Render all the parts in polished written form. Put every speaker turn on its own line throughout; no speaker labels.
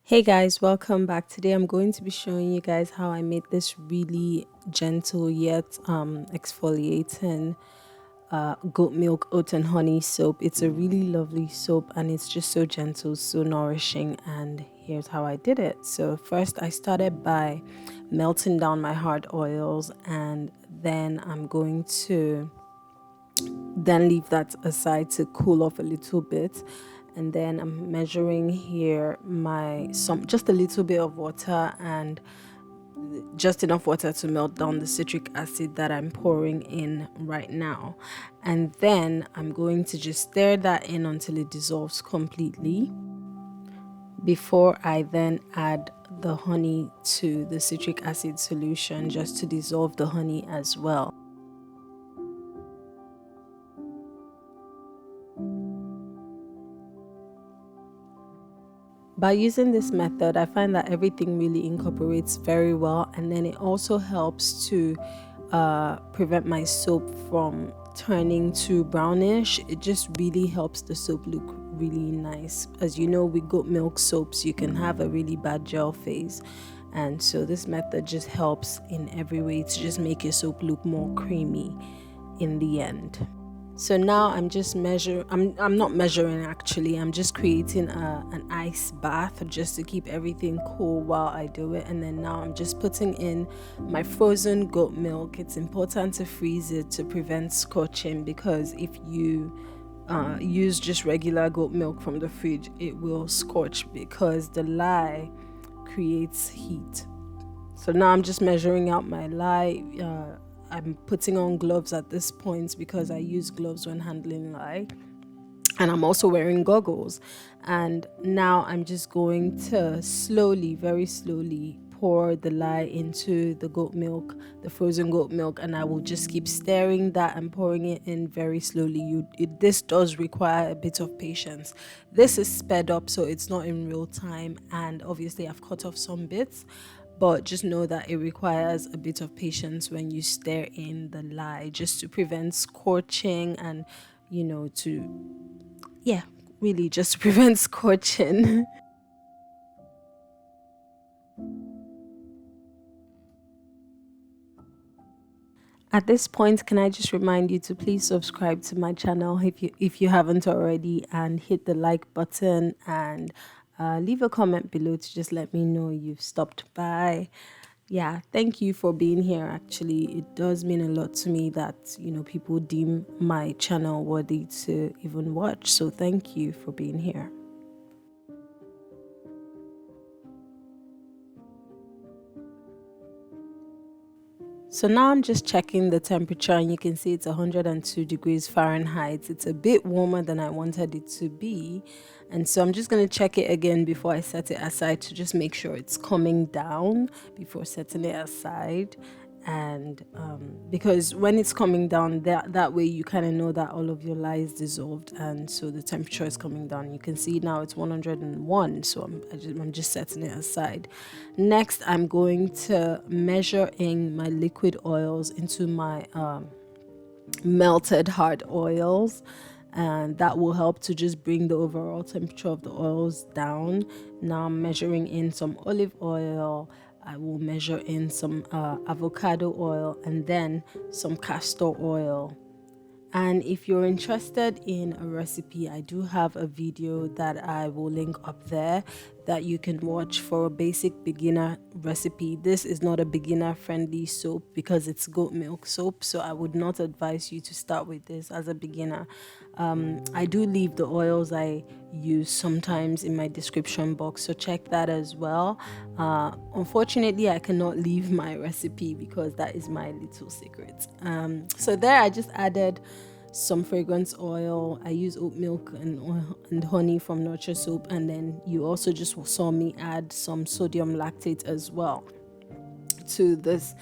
Hey guys, welcome back. Today I'm going to be showing you guys how I made this really gentle yet exfoliating goat milk oat and honey soap. It's a really lovely soap and it's just so gentle, so nourishing, and here's how I did it. So first I started by melting down my hard oils, and then I'm going to then leave that aside to cool off a little bit. And then I'm measuring here just a little bit of water and just enough water to melt down the citric acid that I'm pouring in right now. And then I'm going to just stir that in until it dissolves completely before I then add the honey to the citric acid solution, just to dissolve the honey as well. By using this method, I find that everything really incorporates very well, and then it also helps to prevent my soap from turning too brownish. It just really helps the soap look really nice. As you know, with goat milk soaps, you can have a really bad gel phase, and so this method just helps in every way to just make your soap look more creamy in the end. So now I'm just I'm not measuring actually. I'm just creating an ice bath just to keep everything cool while I do it. And then now I'm just putting in my frozen goat milk. It's important to freeze it to prevent scorching, because if you use just regular goat milk from the fridge, it will scorch because the lye creates heat. So now I'm just measuring out my lye. I'm putting on gloves at this point because I use gloves when handling lye, and I'm also wearing goggles. And now I'm just going to slowly, very slowly, pour the lye into the goat milk, the frozen goat milk, and I will just keep stirring that and pouring it in very slowly. This does require a bit of patience. This is sped up, so it's not in real time, and obviously I've cut off some bits, but just know that it requires a bit of patience when you stir in the lye, just to prevent scorching and, really just to prevent scorching. At this point, can I just remind you to please subscribe to my channel if you haven't already, and hit the like button, and leave a comment below to just let me know you've stopped by. Yeah, thank you for being here. Actually, it does mean a lot to me that people deem my channel worthy to even watch. So thank you for being here. So now I'm just checking the temperature, and you can see it's 102 degrees Fahrenheit. It's a bit warmer than I wanted it to be. And so I'm just going to check it again before I set it aside to just make sure it's coming down before setting it aside. And because when it's coming down, that way you kind of know that all of your lye is dissolved, and so the temperature is coming down. You can see now it's 101, so I'm just setting it aside. Next, I'm going to measure in my liquid oils into my melted hard oils, and that will help to just bring the overall temperature of the oils down. Now I'm measuring in some olive oil. I will measure in some avocado oil, and then some castor oil. And if you're interested in a recipe, I do have a video that I will link up there that you can watch for a basic beginner recipe. This is not a beginner friendly soap because it's goat milk soap, so I would not advise you to start with this as a beginner. I do leave the oils I use sometimes in my description box, so check that as well. Unfortunately, I cannot leave my recipe because that is my little secret. So there I just added some fragrance oil. I use oat milk and honey from Nurture Soap, and then you also just saw me add some sodium lactate as well to this.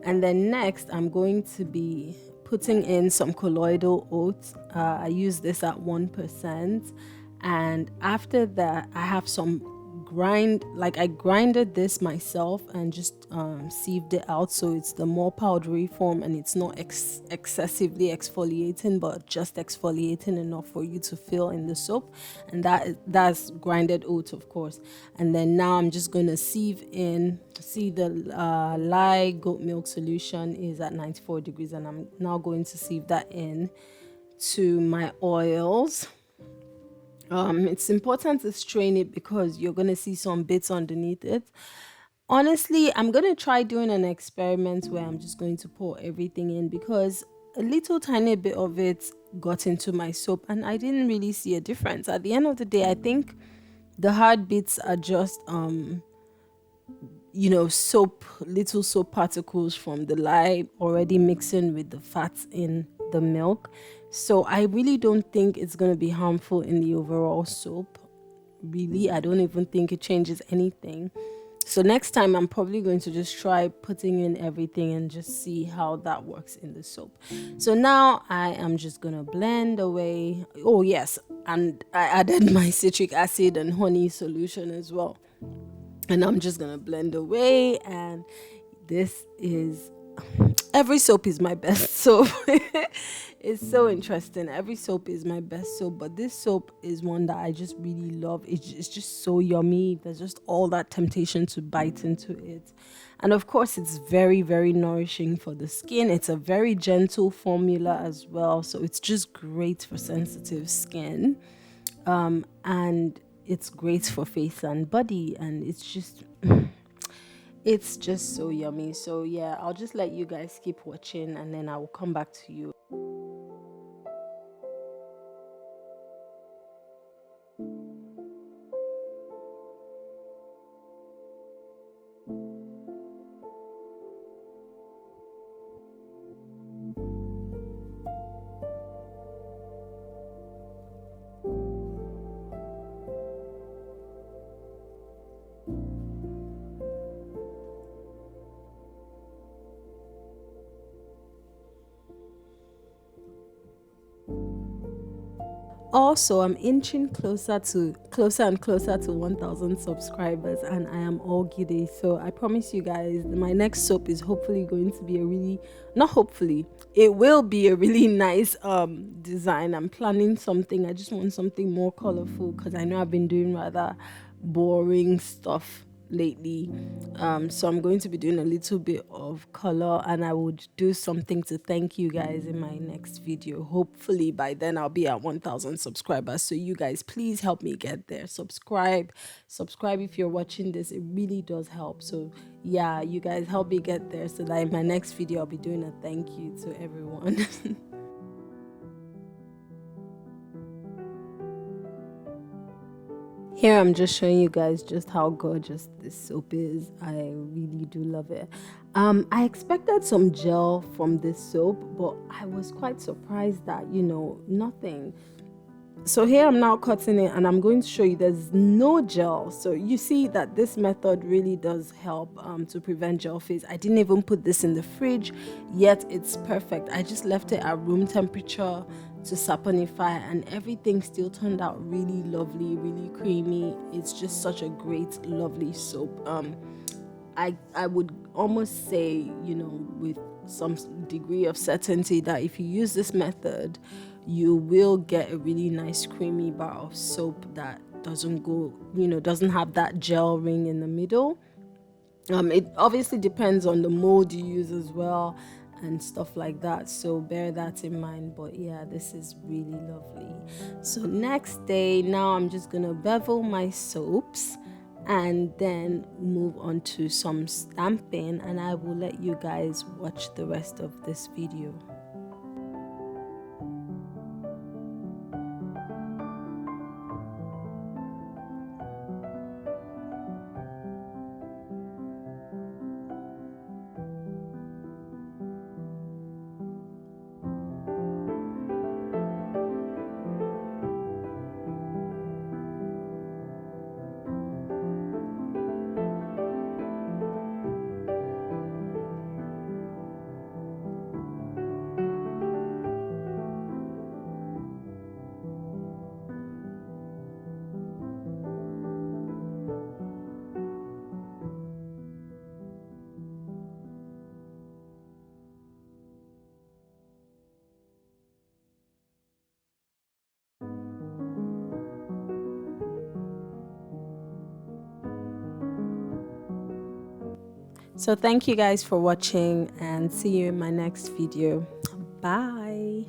And then next I'm going to be putting in some colloidal oats. I use this at 1%, and after that I have some I grinded this myself and just sieved it out, so it's the more powdery form and it's not excessively exfoliating, but just exfoliating enough for you to feel in the soap. And that's grinded oat, of course. And then now I'm just going to sieve in. See, the lye goat milk solution is at 94 degrees, and I'm now going to sieve that in to my oils. It's important to strain it because you're going to see some bits underneath it. Honestly, I'm going to try doing an experiment where I'm just going to pour everything in, because a little tiny bit of it got into my soap and I didn't really see a difference. At the end of the day, I think the hard bits are just little soap particles from the lye already mixing with the fats in the milk. So I really don't think it's going to be harmful in the overall soap. Really, I don't even think it changes anything. So next time I'm probably going to just try putting in everything and just see how that works in the soap. So now I am just going to blend away. Oh yes, and I added my citric acid and honey solution as well. And I'm just going to blend away, and this is every soap is my best soap. It's so interesting. Every soap is my best soap, but this soap is one that I just really love. It's just so yummy. There's just all that temptation to bite into it. And of course, it's very, very nourishing for the skin. It's a very gentle formula as well. So it's just great for sensitive skin. And it's great for face and body. And it's just so yummy. So yeah, I'll just let you guys keep watching and then I will come back to you. Also, I'm inching closer and closer to 1,000 subscribers, and I am all giddy. So I promise you guys, my next soap is hopefully going to be it will be a really nice design. I'm planning something. I just want something more colorful because I know I've been doing rather boring stuff lately. So I'm going to be doing a little bit of color, and I would do something to thank you guys in my next video. Hopefully by then I'll be at 1,000 subscribers. So you guys, please help me get there. Subscribe if you're watching this. It really does help. So yeah, you guys help me get there so that in my next video I'll be doing a thank you to everyone. Here I'm just showing you guys just how gorgeous this soap is. I really do love it. I expected some gel from this soap, but I was quite surprised that, nothing. So here I'm now cutting it and I'm going to show you there's no gel. So you see that this method really does help to prevent gel phase. I didn't even put this in the fridge, yet it's perfect. I just left it at room temperature to saponify, and everything still turned out really lovely, really creamy. It's just such a great, lovely soap. I would almost say, with some degree of certainty that if you use this method, you will get a really nice creamy bar of soap that doesn't have that gel ring in the middle. It obviously depends on the mold you use as well and stuff like that, so bear that in mind. But yeah, this is really lovely. So next day, now I'm just gonna bevel my soaps and then move on to some stamping, and I will let you guys watch the rest of this video. So thank you guys for watching, and see you in my next video. Bye.